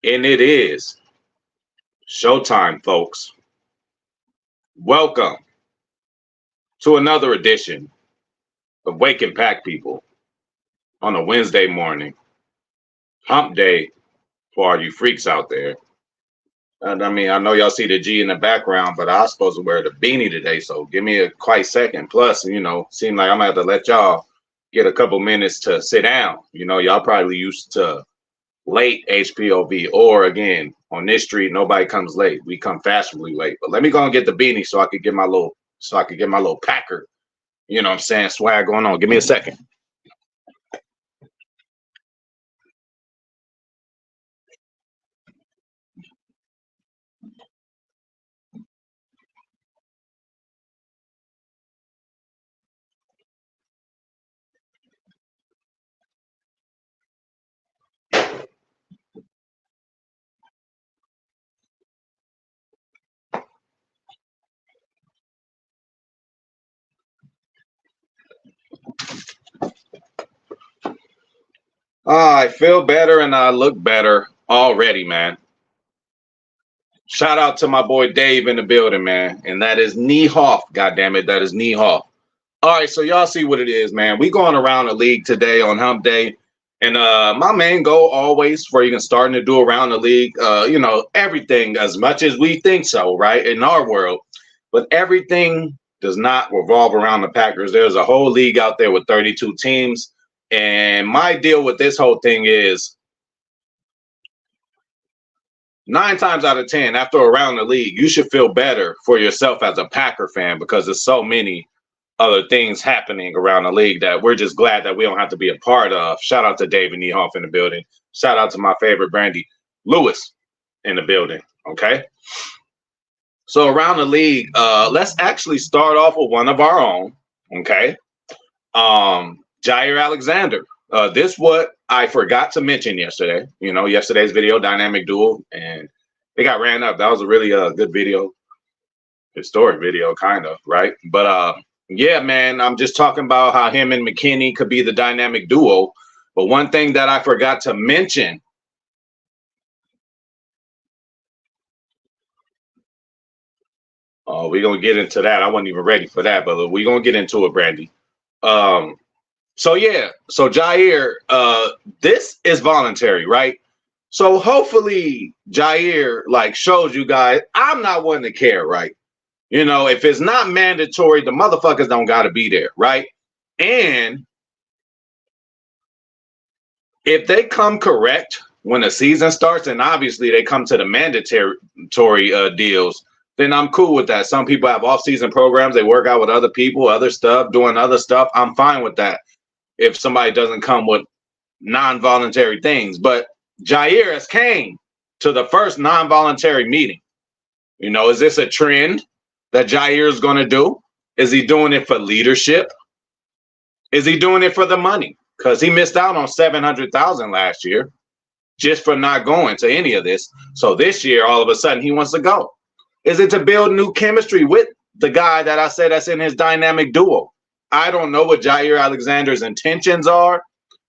And it is showtime, folks. Welcome to another edition of Wake and Pack People on a Wednesday morning. Hump day for all you freaks out there. And I mean, I know y'all see the G in the background, but I was supposed to wear the beanie today, so give me a quiet second. Plus, seem like I'm gonna have to let y'all get a couple minutes to sit down. Y'all probably used to late HPOV, or again, on this street, nobody comes late. We come fashionably late. But let me go and get the beanie so I could get my little Packer, what I'm saying, swag going on. Give me a second. I feel better and I look better already, man. Shout out to my boy Dave in the building, man. And that is Niehoff, goddammit. That is Niehoff. All right, so y'all see what it is, man. We going around the league today on Hump Day. And my main goal always for even starting to do around the league, everything as much as we think so, right, in our world. But everything does not revolve around the Packers. There's a whole league out there with 32 teams. And my deal with this whole thing is 9 times out of 10, after around the league, you should feel better for yourself as a Packer fan because there's so many other things happening around the league that we're just glad that we don't have to be a part of. Shout out to David Niehoff in the building. Shout out to my favorite Brandy Lewis in the building. Okay. So around the league, let's actually start off with one of our own. Okay. Jaire Alexander. This what I forgot to mention yesterday. Yesterday's video, Dynamic Duel, and they got ran up. That was a really good video, historic video, kind of, right? But yeah, man, I'm just talking about how him and McKinney could be the dynamic duo. But one thing that I forgot to mention, we're gonna get into that. I wasn't even ready for that, but we're gonna get into it, Brandy. So Jaire, this is voluntary, right? So hopefully Jaire shows you guys I'm not one to care, right? If it's not mandatory, the motherfuckers don't gotta be there, right? And if they come correct when the season starts, and obviously they come to the mandatory deals, then I'm cool with that. Some people have off-season programs, they work out with other people, other stuff, doing other stuff. I'm fine with that if somebody doesn't come with non-voluntary things. But Jaire has came to the first non-voluntary meeting. Is this a trend that Jaire is going to do? Is he doing it for leadership? Is he doing it for the money? Because he missed out on $700,000 last year just for not going to any of this. So this year, all of a sudden, he wants to go. Is it to build new chemistry with the guy that I said that's in his dynamic duo? I don't know what Jaire Alexander's intentions are.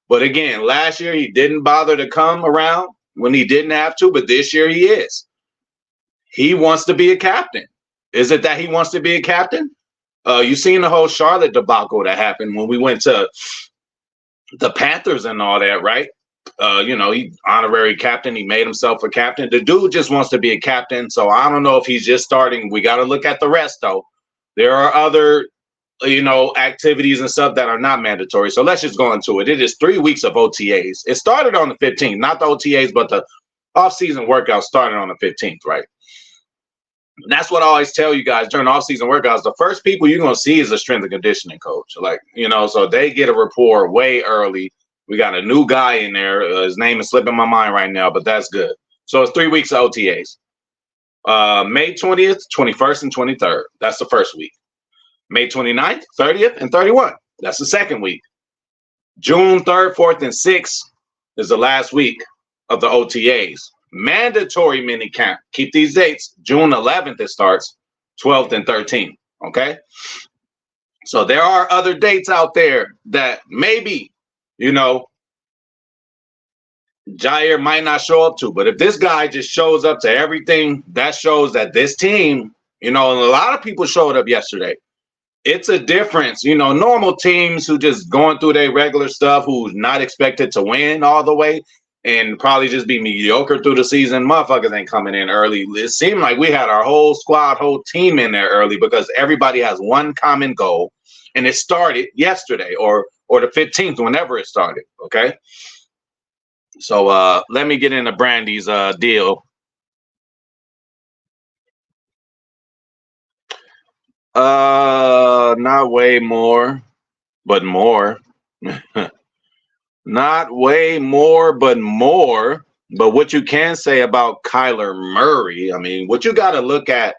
But again, last year, he didn't bother to come around when he didn't have to. But this year, he is. He wants to be a captain. Is it that he wants to be a captain? You seen the whole Charlotte debacle that happened when we went to the Panthers and all that, right? He honorary captain. He made himself a captain. The dude just wants to be a captain. So I don't know if he's just starting. We got to look at the rest, though. There are other, activities and stuff that are not mandatory. So let's just go into it. It is 3 weeks of OTAs. It started on the 15th, not the OTAs, but the off-season workout started on the 15th, right? And that's what I always tell you guys during off-season workouts. The first people you're going to see is a strength and conditioning coach. So they get a rapport way early. We got a new guy in there. His name is slipping my mind right now, but that's good. So it's 3 weeks of OTAs. May 20th, 21st, and 23rd. That's the first week. May 29th, 30th, and 31st. That's the second week. June 3rd, 4th, and 6th is the last week of the OTAs. Mandatory mini camp. Keep these dates. June 11th it starts, 12th and 13th. Okay. So there are other dates out there that maybe, Jair might not show up to. But if this guy just shows up to everything, that shows that this team, and a lot of people showed up yesterday. It's a difference. Normal teams who just going through their regular stuff, who's not expected to win all the way and probably just be mediocre through the season. Motherfuckers ain't coming in early. It seemed like we had our whole squad, whole team in there early because everybody has one common goal, and it started yesterday or the 15th, whenever it started. Okay. So let me get into Brandy's deal. Not way more, but more. Not way more, but more. But what you can say about Kyler Murray, I mean, what you got to look at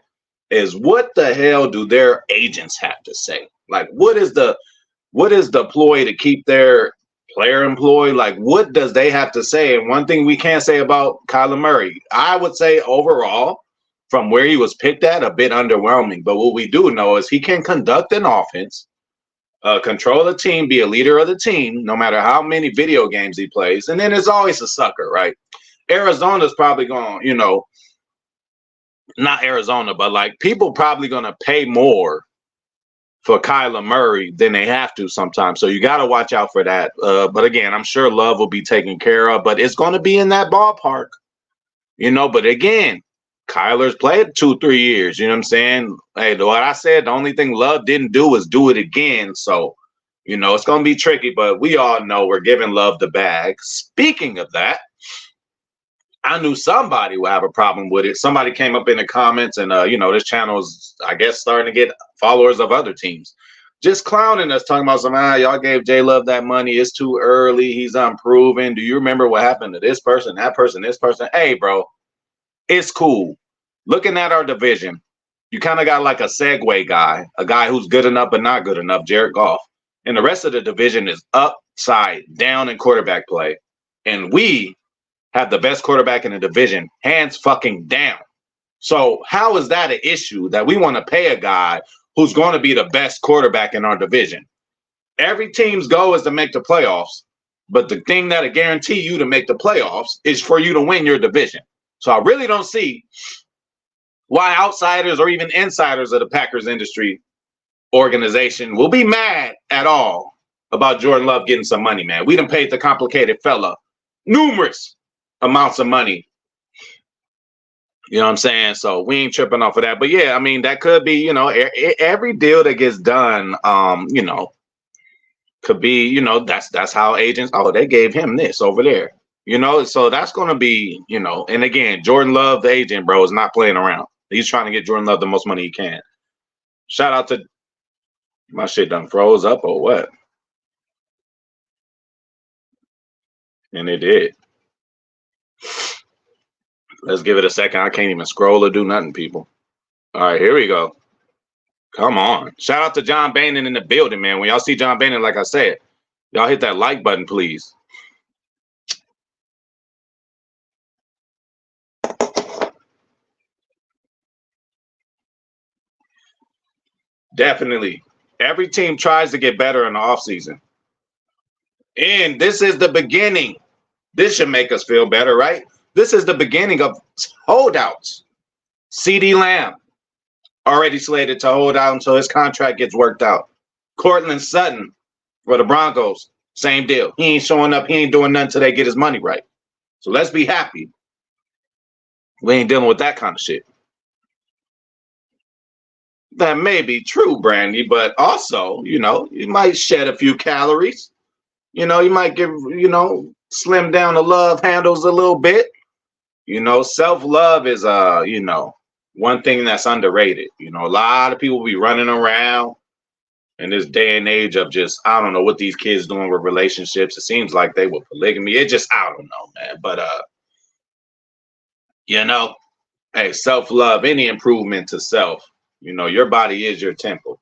is what the hell do their agents have to say? Like, what is the ploy to keep their player employed? Like, what does they have to say? And one thing we can't say about Kyler Murray, I would say overall, from where he was picked at, a bit underwhelming. But what we do know is he can conduct an offense, control the team, be a leader of the team, no matter how many video games he plays. And then there's always a sucker, right? Arizona's probably going, not Arizona, but like people probably going to pay more for Kyler Murray than they have to sometimes. So you got to watch out for that. But again, I'm sure Love will be taken care of, but it's going to be in that ballpark, but again, Kyler's played 2-3 years. You know what I'm saying? Hey, what I said, the only thing Love didn't do was do it again. So, it's going to be tricky, but we all know we're giving Love the bag. Speaking of that, I knew somebody would have a problem with it. Somebody came up in the comments and, this channel is, I guess, starting to get followers of other teams. Just clowning us, talking about some, y'all gave J Love that money. It's too early. He's unproven. Do you remember what happened to this person, that person, this person? Hey, bro, it's cool. Looking at our division, you kind of got like a segue guy, a guy who's good enough but not good enough, Jared Goff. And the rest of the division is upside down in quarterback play. And we have the best quarterback in the division, hands fucking down. So how is that an issue that we want to pay a guy who's going to be the best quarterback in our division? Every team's goal is to make the playoffs, but the thing that'll guarantee you to make the playoffs is for you to win your division. So I really don't see why outsiders or even insiders of the Packers industry organization will be mad at all about Jordan Love getting some money, man. We done paid the complicated fella numerous amounts of money. You know what I'm saying? So we ain't tripping off of that. But yeah, I mean, that could be, every deal that gets done, could be, that's how agents, they gave him this over there. So that's going to be, and again, Jordan Love, the agent, bro, is not playing around. He's trying to get Jordan Love the most money he can. Shout out to my shit done froze up or what? And it did. Let's give it a second. I can't even scroll or do nothing, people. All right, here we go. Come on. Shout out to John Boehner in the building, man. When y'all see John Boehner, like I said, y'all hit that like button, please. Definitely. Every team tries to get better in the offseason. And this is the beginning. This should make us feel better, right? This is the beginning of holdouts. CeeDee Lamb already slated to hold out until his contract gets worked out. Courtland Sutton for the Broncos, same deal. He ain't showing up. He ain't doing nothing until they get his money right. So let's be happy. We ain't dealing with that kind of shit. That may be true, Brandy, but also, you might shed a few calories. You might give, slim down the love handles a little bit. Self-love is, one thing that's underrated. A lot of people be running around in this day and age of just, I don't know what these kids doing with relationships. It seems like they were polygamy. It just, I don't know, man. But, hey, self-love, any improvement to self, your body is your temple.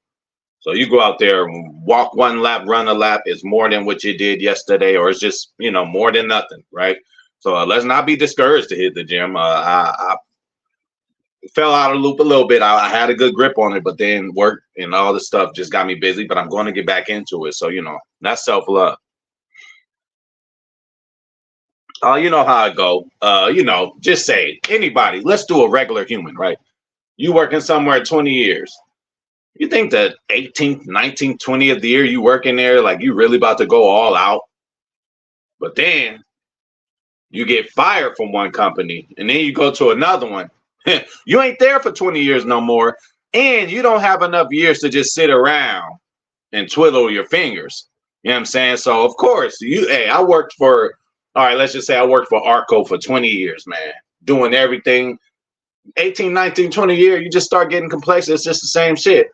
So you go out there and walk one lap, run a lap is more than what you did yesterday, or it's just, more than nothing, right? So let's not be discouraged to hit the gym. I fell out of the loop a little bit. I had a good grip on it, but then work and all this stuff just got me busy, but I'm going to get back into it. So, that's self-love. You know how I go. Just say anybody. Let's do a regular human, right? You working somewhere 20 years. You think that 18th, 19th, 20th of the year you working there, like you really about to go all out. But then you get fired from one company and then you go to another one. You ain't there for 20 years no more. And you don't have enough years to just sit around and twiddle your fingers. You know what I'm saying? So of course, I worked for, all right, let's just say I worked for Arco for 20 years, man, doing everything. 18, 19, 20 years, you just start getting complacent. It's just the same shit.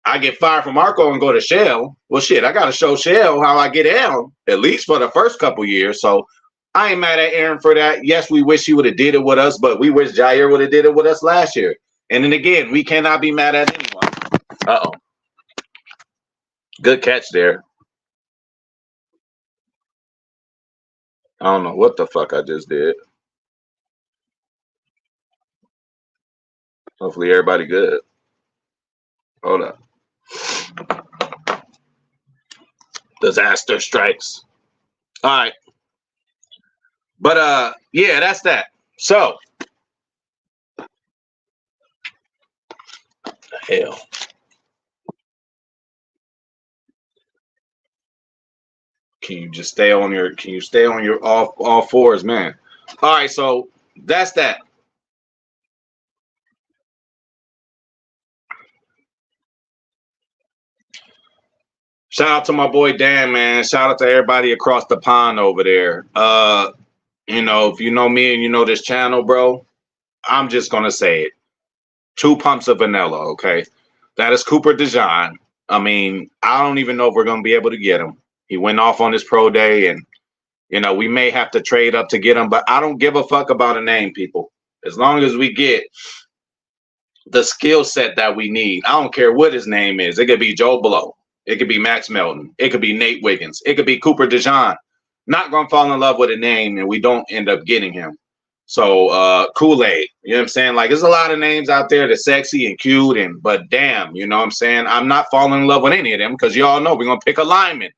I get fired from Arco and go to Shell. Well, shit, I got to show Shell how I get down, at least for the first couple years. So I ain't mad at Aaron for that. Yes, we wish he would have did it with us, but we wish Jair would have did it with us last year. And then again, we cannot be mad at anyone. Uh-oh. Good catch there. I don't know what the fuck I just did. Hopefully everybody good. Hold up. Disaster strikes. All right. But yeah, that's that. So the hell. Can you stay on your all fours, man? All right, so that's that. Shout out to my boy Dan, man. Shout out to everybody across the pond over there. If you know me and you know this channel, bro, I'm just gonna say it. 2 pumps of vanilla, okay? That is Cooper DeJean. I mean, I don't even know if we're gonna be able to get him. He went off on his pro day, and we may have to trade up to get him, but I don't give a fuck about a name, people. As long as we get the skill set that we need. I don't care what his name is. It could be Joe Blow. It could be Max Melton. It could be Nate Wiggins. It could be Cooper DeJean. Not gonna fall in love with a name and we don't end up getting him. So Kool-Aid, you know what I'm saying? Like, there's a lot of names out there that's sexy and cute, but damn, you know what I'm saying? I'm not falling in love with any of them because y'all know we're gonna pick a lineman.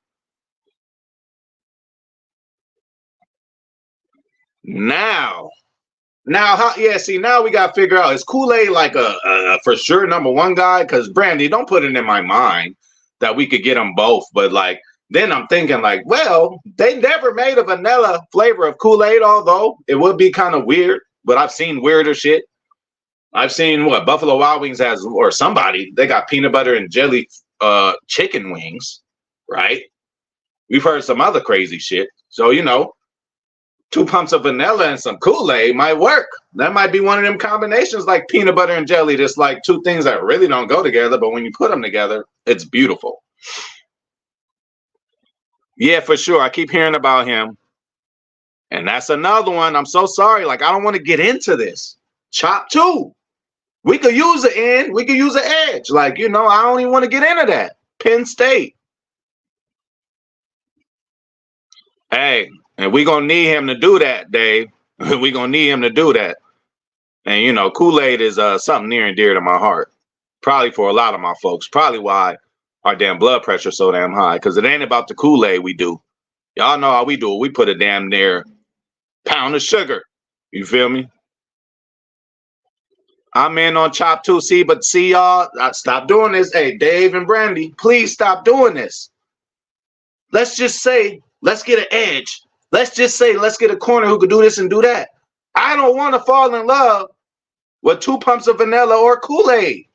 Now now we gotta figure out, is Kool-Aid like a for sure number 1 guy? Because Brandy, don't put it in my mind that we could get them both, but like then I'm thinking like, well, they never made a vanilla flavor of Kool-Aid, although it would be kind of weird, but I've seen weirder shit. I've seen what Buffalo Wild Wings has, or somebody, they got peanut butter and jelly chicken wings, right? We've heard some other crazy shit. So 2 pumps of vanilla and some Kool-Aid might work. That might be one of them combinations like peanut butter and jelly. Just like 2 things that really don't go together, but when you put them together, it's beautiful. Yeah, for sure. I keep hearing about him. And that's another one. I'm so sorry. Like, I don't want to get into this. Chop 2. We could use an end. We could use an edge. Like, I don't even want to get into that. Penn State. Hey, and we're going to need him to do that, Dave. We're going to need him to do that. And, Kool-Aid is something near and dear to my heart. Probably for a lot of my folks. Probably why our damn blood pressure so damn high. Because it ain't about the Kool-Aid we do. Y'all know how we do it. We put a damn near pound of sugar. You feel me? I'm in on Chop 2. See, y'all, stop doing this. Hey, Dave and Brandy, please stop doing this. Let's just say, let's get an edge. Let's just say, let's get a corner who could do this and do that. I don't want to fall in love with 2 pumps of vanilla or Kool-Aid.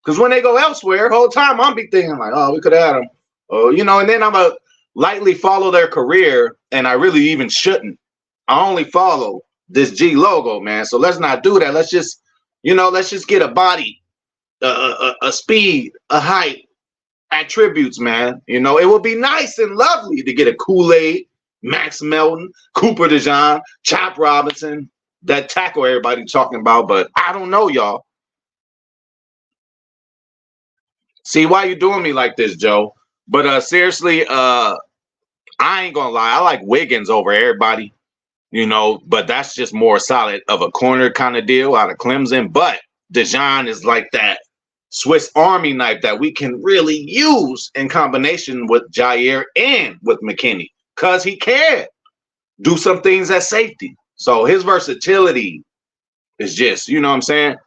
Because when they go elsewhere, the whole time I'm be thinking like, oh, we could have had them. Oh, and then I'm going to lightly follow their career, and I really even shouldn't. I only follow this G logo, man. So let's not do that. Let's just, let's just get a body, a speed, a height, attributes, man. It would be nice and lovely to get a Kool-Aid, Max Melton, Cooper DeJean, Chop Robinson, that tackle everybody talking about, but I don't know, y'all. See, why you doing me like this, Joe? But seriously, I ain't gonna lie. I like Wiggins over everybody, but that's just more solid of a corner kind of deal out of Clemson. But DeJean is like that Swiss Army knife that we can really use in combination with Jair and with McKinney, because he can. do some things at safety. So his versatility is just, you know what I'm saying?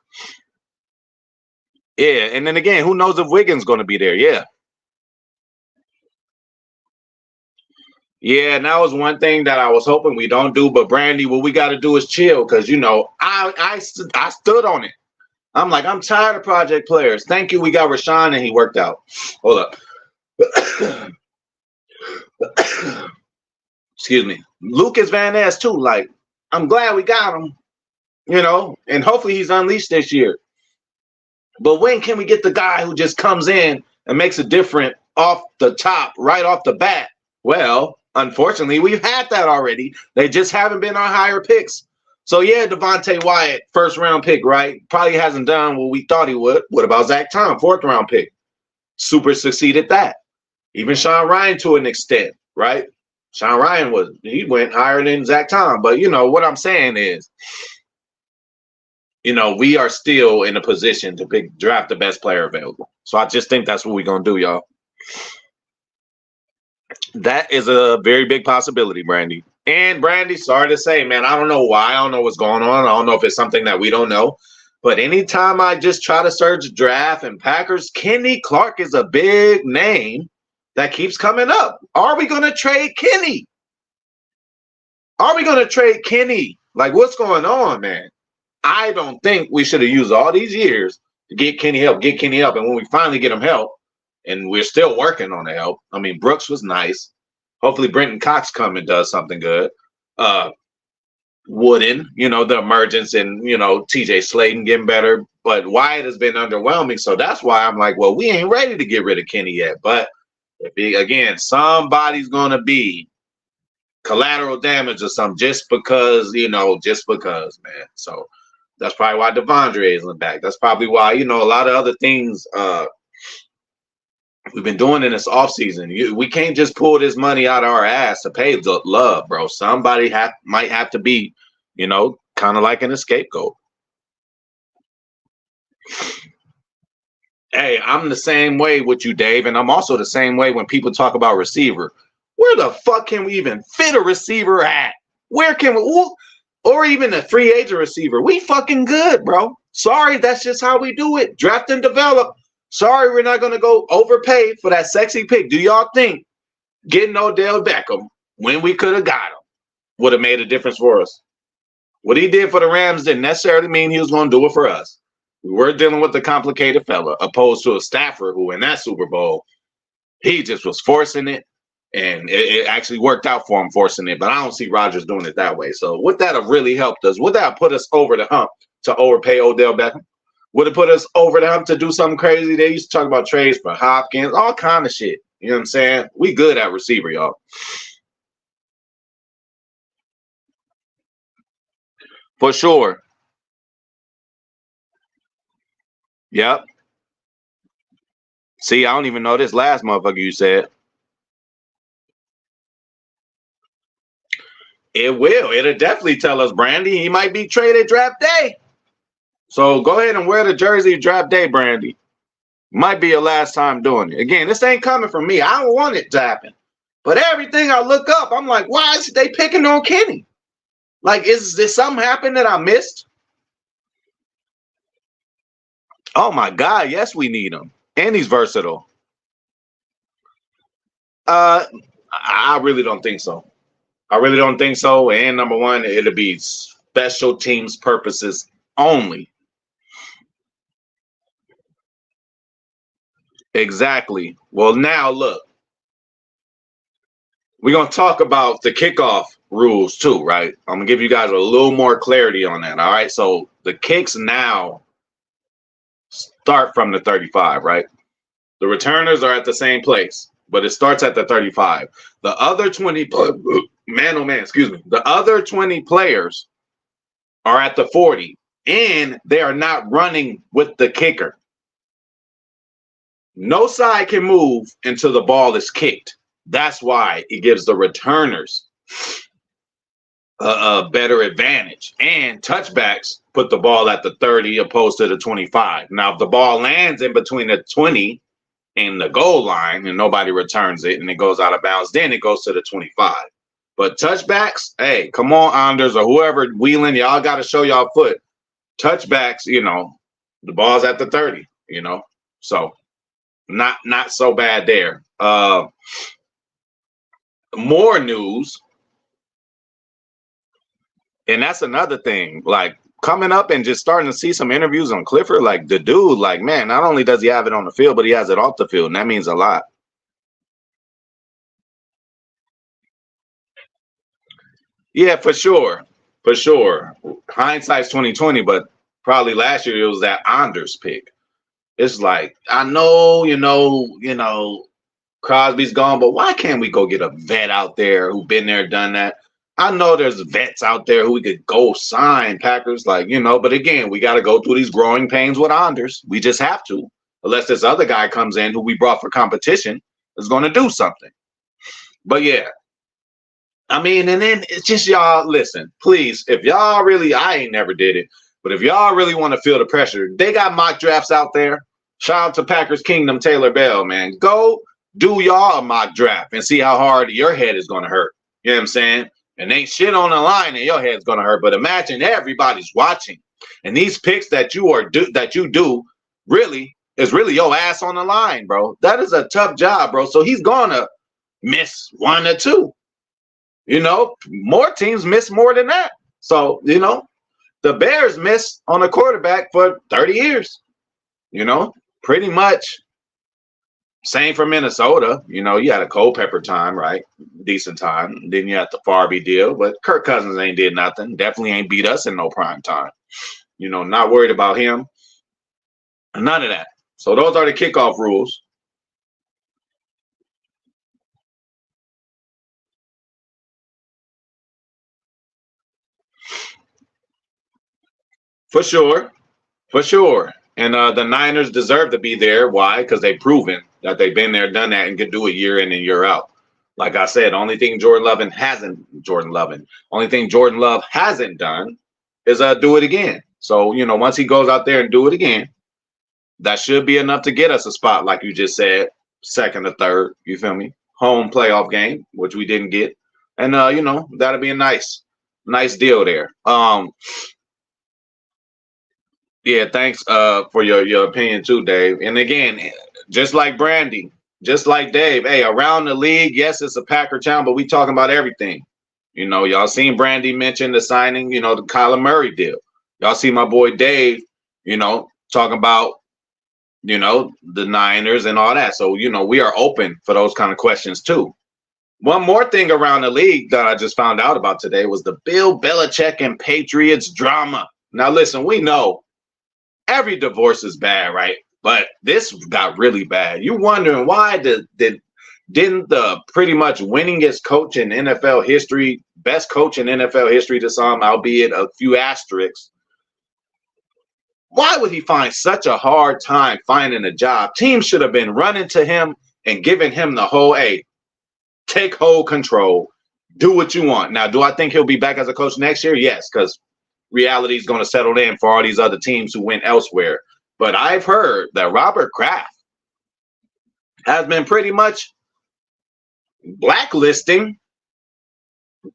Yeah, and then again, who knows if Wiggins going to be there? Yeah. Yeah, and that was one thing that I was hoping we don't do. But Brandy, what we got to do is chill, because I stood on it. I'm like, I'm tired of project players. Thank you. We got Rashawn and he worked out. Hold up. Excuse me. Lucas Van Ness too. Like, I'm glad we got him, and hopefully he's unleashed this year. But when can we get the guy who just comes in and makes a difference off the top, right off the bat? Well, unfortunately, we've had that already. They just haven't been our higher picks. So, yeah, Devontae Wyatt, first round pick, right? Probably hasn't done what we thought he would. What about Zach Tom, fourth round pick? Super succeeded that. Even Sean Ryan to an extent, right? Sean Ryan he went higher than Zach Tom. But, what I'm saying is, we are still in a position to draft the best player available. So I just think that's what we're going to do, y'all. That is a very big possibility, Brandy. And Brandy, sorry to say, man, I don't know why. I don't know what's going on. I don't know if it's something that we don't know. But anytime I just try to search draft and Packers, Kenny Clark is a big name that keeps coming up. Are we going to trade Kenny? Are we going to trade Kenny? Like, what's going on, man? I don't think we should have used all these years to get Kenny help. And when we finally get him help, and we're still working on the help. I mean, Brooks was nice. Hopefully Brenton Cox comes and does something good. Wooden, the emergence and, TJ Slayton getting better. But Wyatt has been underwhelming. So that's why I'm like, well, we ain't ready to get rid of Kenny yet. But again, somebody's going to be collateral damage or something just because, man. So that's probably why Devondre isn't back. That's probably why, a lot of other things we've been doing in this offseason. We can't just pull this money out of our ass to pay the love, bro. Somebody might have to be, kind of like an scapegoat. Hey, I'm the same way with you, Dave, and I'm also the same way when people talk about receiver. Where the fuck can we even fit a receiver at? Where can we, or even a free agent receiver? We fucking good, bro. Sorry, that's just how we do it. Draft and develop. Sorry, we're not going to go overpay for that sexy pick. Do y'all think getting Odell Beckham when we could have got him would have made a difference for us? What he did for the Rams didn't necessarily mean he was going to do it for us. We were dealing with a complicated fella, opposed to a Stafford who in that Super Bowl, he just was forcing it, and it actually worked out for him forcing it. But I don't see Rodgers doing it that way. So would that have really helped us? Would that have put us over the hump to overpay Odell Beckham? Would have put us over them to do something crazy? They used to talk about trades for Hopkins, all kind of shit. You know what I'm saying? We good at receiver, y'all. For sure. Yep. See, I don't even know this last motherfucker you said. It will. It'll definitely tell us, Brandy. He might be traded draft day. So go ahead and wear the jersey draft day, Brandy. Might be your last time doing it. Again, this ain't coming from me. I don't want it to happen. But everything I look up, I'm like, why is they picking on Kenny? Like, is there something happened that I missed? Oh, my God. Yes, we need him. And he's versatile. I really don't think so. I really don't think so. And number one, it'll be special teams purposes only. Exactly. Well, now look, we're going to talk about the kickoff rules too, right? I'm going to give you guys a little more clarity on that. All right. So the kicks now start from the 35, right? The returners are at the same place, but it starts at the 35. The other 20, the other 20 players are at the 40, and they are not running with the kicker. No side can move until the ball is kicked. That's why it gives the returners a better advantage. And touchbacks put the ball at the 30 opposed to the 25. Now, if the ball lands in between the 20 and the goal line and nobody returns it and it goes out of bounds, then it goes to the 25. But touchbacks, hey, come on, Anders or whoever wheeling, y'all got to show y'all foot. Touchbacks, the ball's at the 30, so not so bad there. More news, and that's another thing. Like coming up and just starting to see some interviews on Clifford, like the dude, like man, not only does he have it on the field, but he has it off the field, and that means a lot. Yeah, for sure. For sure. Hindsight's 2020, but probably last year it was that Anders pick. It's like, I know, Crosby's gone, but why can't we go get a vet out there who been there, done that? I know there's vets out there who we could go sign Packers, but again, we got to go through these growing pains with Anders. We just have to, unless this other guy comes in who we brought for competition is going to do something. But yeah, I mean, and then it's just y'all listen, please, if y'all really, I ain't never did it, but if y'all really want to feel the pressure, they got mock drafts out there. Shout out to Packers Kingdom, Taylor Bell, man. Go do y'all a mock draft and see how hard your head is going to hurt. You know what I'm saying? And ain't shit on the line and your head's going to hurt. But imagine everybody's watching. And these picks that you do really is really your ass on the line, bro. That is a tough job, bro. So he's going to miss one or two. More teams miss more than that. So, the Bears miss on a quarterback for 30 years. Pretty much. Same for Minnesota. You had a Culpepper time, right? Decent time. Then you had the Farby deal, but Kirk Cousins ain't did nothing. Definitely ain't beat us in no prime time. Not worried about him. None of that. So those are the kickoff rules. For sure. For sure. And the Niners deserve to be there. Why? Because they've proven that they've been there, done that, and can do it year in and year out. Like I said, only thing Jordan Love hasn't done is do it again. So, once he goes out there and do it again, that should be enough to get us a spot, like you just said, second or third, you feel me? Home playoff game, which we didn't get. And, that'll be a nice deal there. Yeah, thanks for your opinion too, Dave. And again, just like Brandy, just like Dave, hey, around the league, yes, it's a Packer town, but we talking about everything. Y'all seen Brandy mention the signing, the Kyler Murray deal. Y'all see my boy Dave, talking about, the Niners and all that. So, we are open for those kind of questions too. One more thing around the league that I just found out about today was the Bill Belichick and Patriots drama. Now, listen, we know every divorce is bad, right? But this got really bad. You wondering why didn't the pretty much winningest coach in NFL history, best coach in NFL history to some, albeit a few asterisks, why would he find such a hard time finding a job? Teams should have been running to him and giving him the whole, hey, take whole control, do what you want. Now, do I think he'll be back as a coach next year? Yes, because reality is going to settle in for all these other teams who went elsewhere. But I've heard that Robert Kraft has been pretty much blacklisting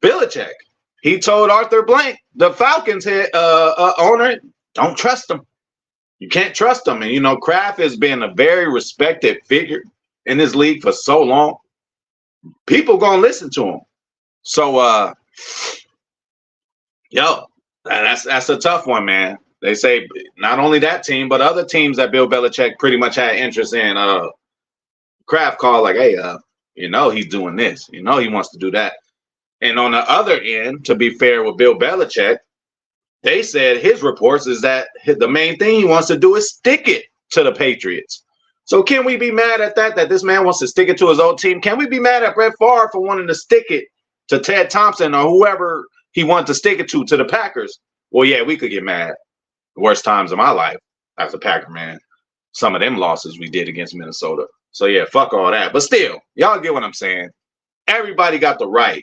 Belichick. He told Arthur Blank, the Falcons head owner, don't trust him. You can't trust him. And, Kraft has been a very respected figure in this league for so long. People going to listen to him. So, that's a tough one, man. They say not only that team, but other teams that Bill Belichick pretty much had interest in. Kraft called like, hey, he's doing this. He wants to do that. And on the other end, to be fair with Bill Belichick, they said his reports is that the main thing he wants to do is stick it to the Patriots. So can we be mad at that this man wants to stick it to his old team? Can we be mad at Brett Favre for wanting to stick it to Ted Thompson or whoever he wanted to stick it to the Packers? Well, yeah, we could get mad. Worst times of my life as a Packer, man. Some of them losses we did against Minnesota. So, yeah, fuck all that. But still, y'all get what I'm saying. Everybody got the right.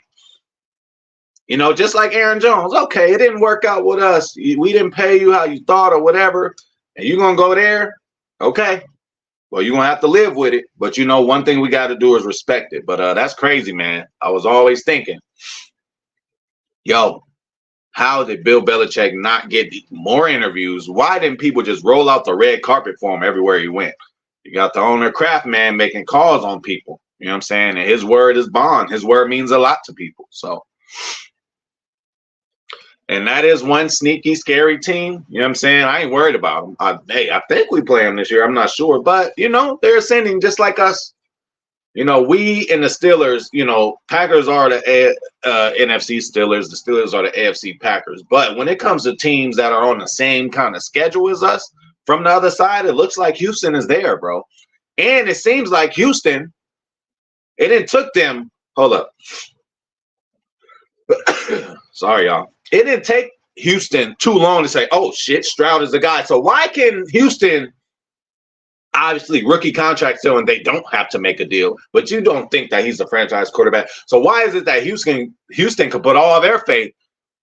Just like Aaron Jones. Okay, it didn't work out with us. We didn't pay you how you thought or whatever. And you're going to go there? Okay. Well, you're going to have to live with it. But, one thing we got to do is respect it. But that's crazy, man. I was always thinking, Yo, how did Bill Belichick not get more interviews? Why didn't people just roll out the red carpet for him everywhere he went? You got the owner Kraft man making calls on people. You know what I'm saying? And his word is bond. His word means a lot to people. So, and that is one sneaky, scary team. You know what I'm saying? I ain't worried about them. I think we play them this year. I'm not sure. But, they're ascending just like us. We and the Steelers, Packers are the NFC Steelers. The Steelers are the AFC Packers. But when it comes to teams that are on the same kind of schedule as us, from the other side, it looks like Houston is there, bro. And it seems like Houston, it took them, hold up. Sorry, y'all. It didn't take Houston too long to say, oh, shit, Stroud is the guy. So why can Houston, obviously rookie contract still, and they don't have to make a deal, but you don't think that he's a franchise quarterback. So why is it that Houston could put all their faith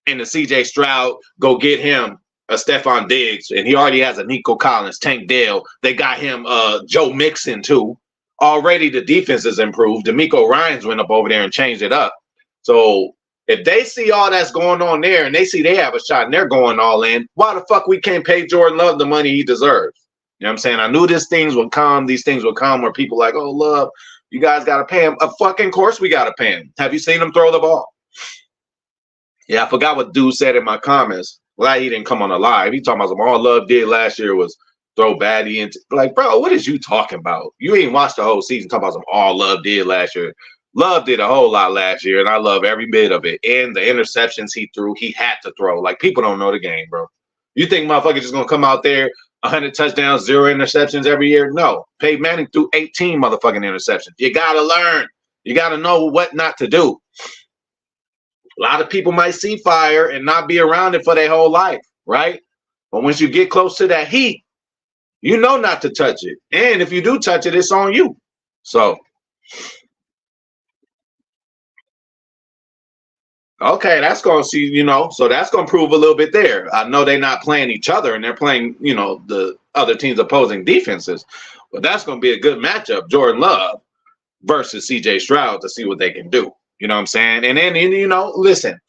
into CJ Stroud, go get him a Stephon Diggs, and he already has a Nico Collins, Tank Dell. They got him Joe Mixon too. Already the defense has improved. DeMeco Ryans went up over there and changed it up. So if they see all that's going on there and they see they have a shot and they're going all in, why the fuck we can't pay Jordan Love the money he deserves? You know what I'm saying? I knew these things would come where people like, oh, Love, you guys got to pay him. Of fucking course we got to pay him. Have you seen him throw the ball? Yeah, I forgot what dude said in my comments. Glad he didn't come on the live. He talking about some all Love did last year was throw baddie into. Like, bro, what is you talking about? You ain't watched the whole season talking about some all Love did last year. Love did a whole lot last year, and I love every bit of it. And the interceptions he threw, he had to throw. Like, people don't know the game, bro. You think motherfuckers just going to come out there 100 touchdowns, 0 interceptions every year? No. Peyton Manning threw 18 motherfucking interceptions. You got to learn. You got to know what not to do. A lot of people might see fire and not be around it for their whole life, right? But once you get close to that heat, you know not to touch it. And if you do touch it, it's on you. So, okay, that's going to see, so that's going to prove a little bit there. I know they're not playing each other and they're playing, the other team's opposing defenses. But that's going to be a good matchup, Jordan Love versus CJ Stroud, to see what they can do. You know what I'm saying? And then, listen,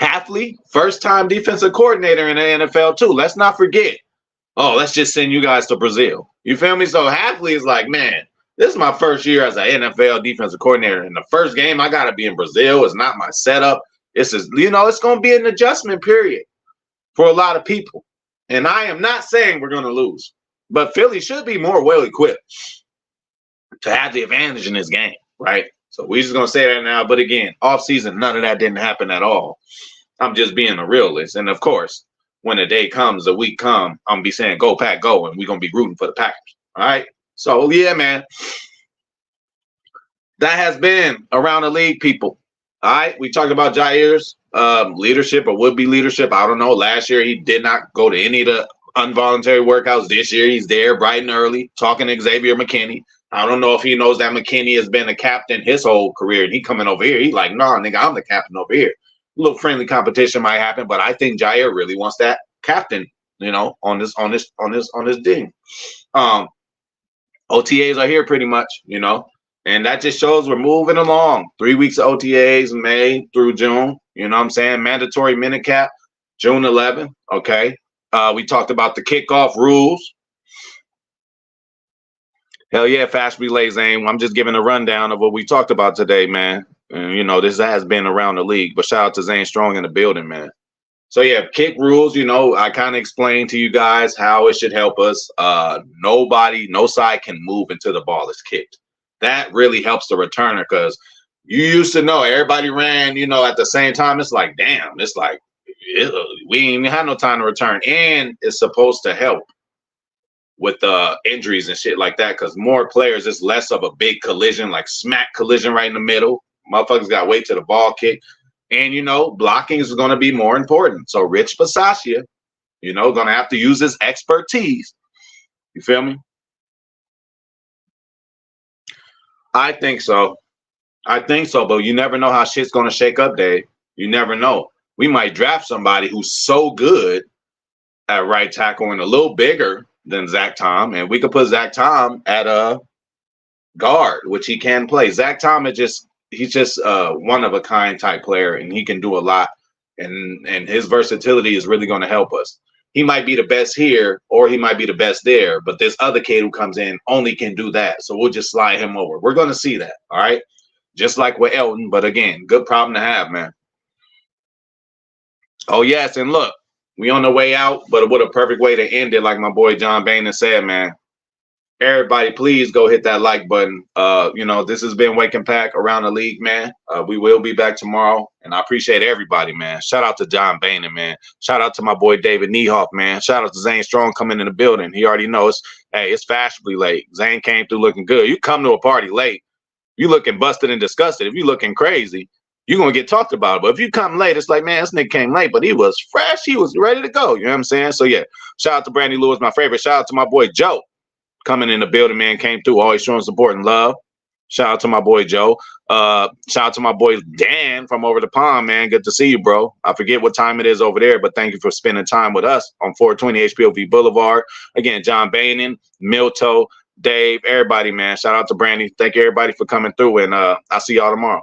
Hafley, first-time defensive coordinator in the NFL too. Let's not forget. Oh, let's just send you guys to Brazil. You feel me? So Hafley is like, man, this is my first year as an NFL defensive coordinator. In the first game, I got to be in Brazil. It's not my setup. It's going to be an adjustment period for a lot of people. And I am not saying we're going to lose, but Philly should be more well-equipped to have the advantage in this game, right? So we're just going to say that now. But again, offseason, none of that didn't happen at all. I'm just being a realist. And of course, when the day comes, the week comes, I'm going to be saying, go Pack, go. And we're going to be rooting for the Packers. All right. So, yeah, man, that has been around the league, people. All right. We talked about Jair's leadership or would be leadership. I don't know. Last year, he did not go to any of the involuntary workouts. This year, he's there bright and early talking to Xavier McKinney. I don't know if he knows that McKinney has been a captain his whole career, and he coming over here. He's like, nah, nigga, I'm the captain over here. A little friendly competition might happen, but I think Jair really wants that captain, on this thing. OTAs are here pretty much, and that just shows we're moving along. 3 weeks of OTAs, May through June. You know what I'm saying? Mandatory minute cap, June 11th. Okay. We talked about the kickoff rules. Hell yeah, Fast Relay Zane. I'm just giving a rundown of what we talked about today, man. And, this has been around the league, but shout out to Zane Strong in the building, man. So yeah, kick rules, I kind of explained to you guys how it should help us. No side can move until the ball is kicked. That really helps the returner because you used to know everybody ran, at the same time. It's like, damn, it's like we ain't had no time to return. And it's supposed to help with injuries and shit like that because more players, it's less of a big collision, like smack collision right in the middle. Motherfuckers got to wait till the ball kick. And, blocking is going to be more important. So Rich Bisaccia, going to have to use his expertise. You feel me? I think so. But you never know how shit's going to shake up, Dave. You never know. We might draft somebody who's so good at right tackle and a little bigger than Zach Tom, and we could put Zach Tom at a guard, which he can play. Zach Tom is just, he's just one of a kind type player, and he can do a lot. And his versatility is really going to help us. He might be the best here, or he might be the best there, but this other kid who comes in only can do that. So we'll just slide him over. We're going to see that. All right. Just like with Elton. But again, good problem to have, man. Oh, yes. And look, we on the way out, but what a perfect way to end it. Like my boy John Boehner said, man. Everybody, please go hit that like button. This has been Wake and Pack around the league, man. We will be back tomorrow, and I appreciate everybody, man. Shout out to John Boehner, man. Shout out to my boy David Niehoff, man. Shout out to Zane Strong coming in the building. He already knows, hey, it's fashionably late. Zane came through looking good. You come to a party late, you looking busted and disgusted. If you looking crazy, you're going to get talked about. But if you come late, it's like, man, this nigga came late, but he was fresh. He was ready to go. You know what I'm saying? So, yeah, shout out to Brandy Lewis, my favorite. Shout out to my boy Joe. Coming in the building, man, came through, always showing support and love. Shout out to my boy Joe. Shout out to my boy Dan from over the pond, man. Good to see you, bro. I forget what time it is over there, but thank you for spending time with us on 420 HPOV Boulevard. Again, John Boehner, Milto, Dave, everybody, man. Shout out to Brandy. Thank you, everybody, for coming through, and I'll see y'all tomorrow.